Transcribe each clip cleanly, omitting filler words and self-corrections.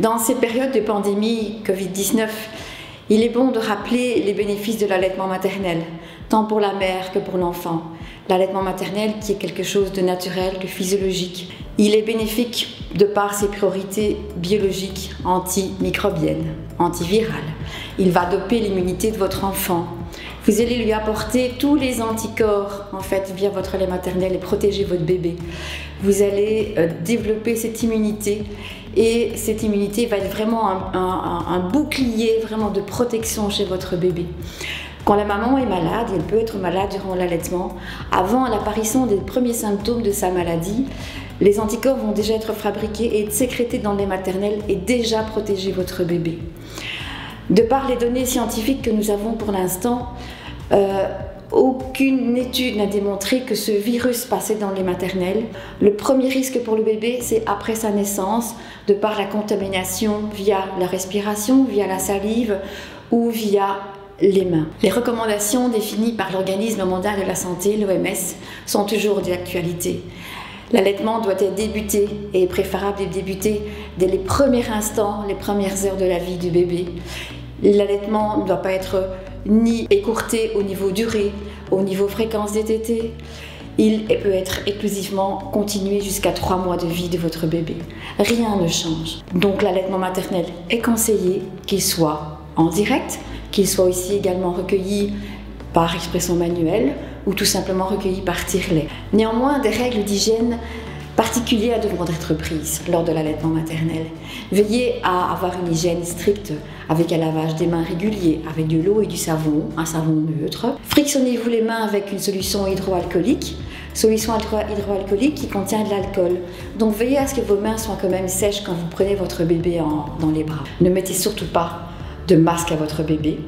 Dans ces périodes de pandémie Covid-19, il est bon de rappeler les bénéfices de l'allaitement maternel, tant pour la mère que pour l'enfant. L'allaitement maternel qui est quelque chose de naturel, de physiologique. Il est bénéfique de par ses priorités biologiques, antimicrobiennes, antivirales. Il va doper l'immunité de votre enfant. Vous allez lui apporter tous les anticorps en fait via votre lait maternel et protéger votre bébé. Vous allez développer cette immunité et cette immunité va être vraiment un bouclier vraiment de protection chez votre bébé. Quand la maman est malade, elle peut être malade durant l'allaitement, avant l'apparition des premiers symptômes de sa maladie, les anticorps vont déjà être fabriqués et être sécrétés dans le lait maternel et déjà protéger votre bébé. De par les données scientifiques que nous avons pour l'instant, aucune étude n'a démontré que ce virus passait dans le lait maternel. Le premier risque pour le bébé, c'est après sa naissance, de par la contamination via la respiration, via la salive ou via les mains. Les recommandations définies par l'Organisme mondial de la santé, l'OMS, sont toujours d'actualité. L'allaitement doit être débuté et est préférable de débuter dès les premiers instants, les premières heures de la vie du bébé. L'allaitement ne doit pas être ni écourté au niveau durée, au niveau fréquence des tétées. Il peut être exclusivement continué jusqu'à 3 mois de vie de votre bébé. Rien ne change. Donc l'allaitement maternel est conseillé, qu'il soit en direct, qu'il soit aussi également recueilli par expression manuelle ou tout simplement recueilli par tire-lait. Néanmoins, des règles d'hygiène particulières devront être prises lors de l'allaitement maternel. Veillez à avoir une hygiène stricte avec un lavage des mains régulier, avec de l'eau et du savon, un savon neutre. Frictionnez-vous les mains avec une solution hydroalcoolique qui contient de l'alcool. Donc veillez à ce que vos mains soient quand même sèches quand vous prenez votre bébé dans les bras. Ne mettez surtout pas de masque à votre bébé.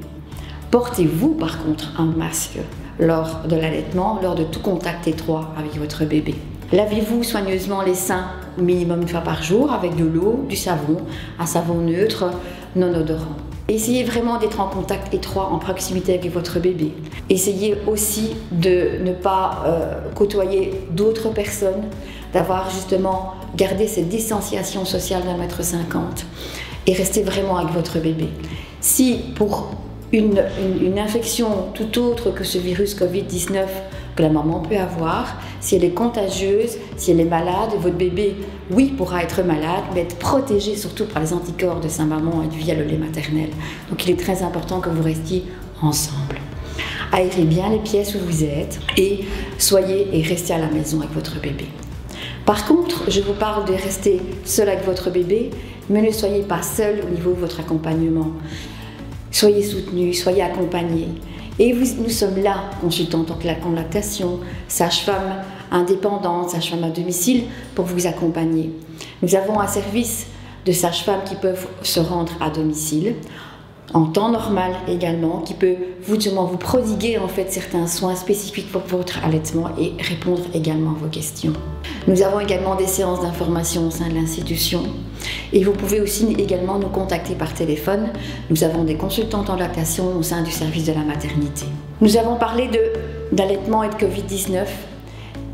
Portez-vous par contre un masque lors de l'allaitement, lors de tout contact étroit avec votre bébé. Lavez-vous soigneusement les seins au minimum 1 fois par jour avec de l'eau, du savon, un savon neutre, non odorant. Essayez vraiment d'être en contact étroit, en proximité avec votre bébé. Essayez aussi de ne pas côtoyer d'autres personnes, d'avoir justement gardé cette distanciation sociale d'1,50 m et restez vraiment avec votre bébé. Si pour une infection tout autre que ce virus Covid-19 que la maman peut avoir, si elle est contagieuse, si elle est malade, votre bébé, oui, pourra être malade, mais être protégé surtout par les anticorps de sa maman et via le lait maternel. Donc il est très important que vous restiez ensemble. Aérez bien les pièces où vous êtes et restez à la maison avec votre bébé. Par contre, je vous parle de rester seul avec votre bébé, mais ne soyez pas seul au niveau de votre accompagnement. Soyez soutenus, soyez accompagnés. Et nous sommes là, consultantes en lactation, sage-femme indépendante, sage-femme à domicile, pour vous accompagner. Nous avons un service de sages-femmes qui peuvent se rendre à domicile, en temps normal également, qui peut vous prodiguer en fait certains soins spécifiques pour votre allaitement et répondre également à vos questions. Nous avons également des séances d'information au sein de l'institution et vous pouvez aussi également nous contacter par téléphone. Nous avons des consultantes en lactation au sein du service de la maternité. Nous avons parlé d'allaitement et de Covid-19,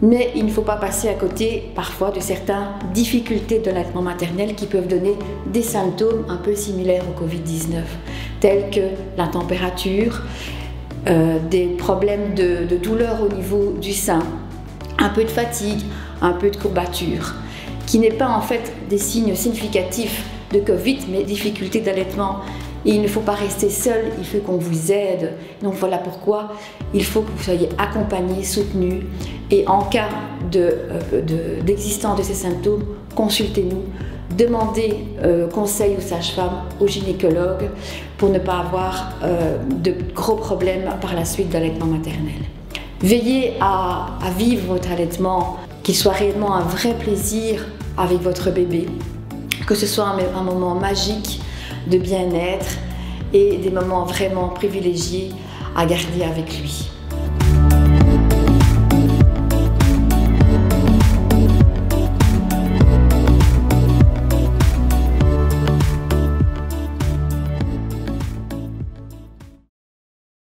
mais il ne faut pas passer à côté parfois de certaines difficultés de l'allaitement maternel qui peuvent donner des symptômes un peu similaires au Covid-19, tels que la température, des problèmes de douleur au niveau du sein, un peu de fatigue, un peu de courbature, qui n'est pas en fait des signes significatifs de Covid, mais difficultés d'allaitement. Et il ne faut pas rester seul, il faut qu'on vous aide. Donc voilà pourquoi il faut que vous soyez accompagnés, soutenus. Et en cas d'existence de ces symptômes, consultez-nous, demandez conseil aux sages-femmes, aux gynécologues, pour ne pas avoir de gros problèmes par la suite d'allaitement maternel. Veillez à vivre votre allaitement, qu'il soit réellement un vrai plaisir avec votre bébé, que ce soit un moment magique, de bien-être et des moments vraiment privilégiés à garder avec lui.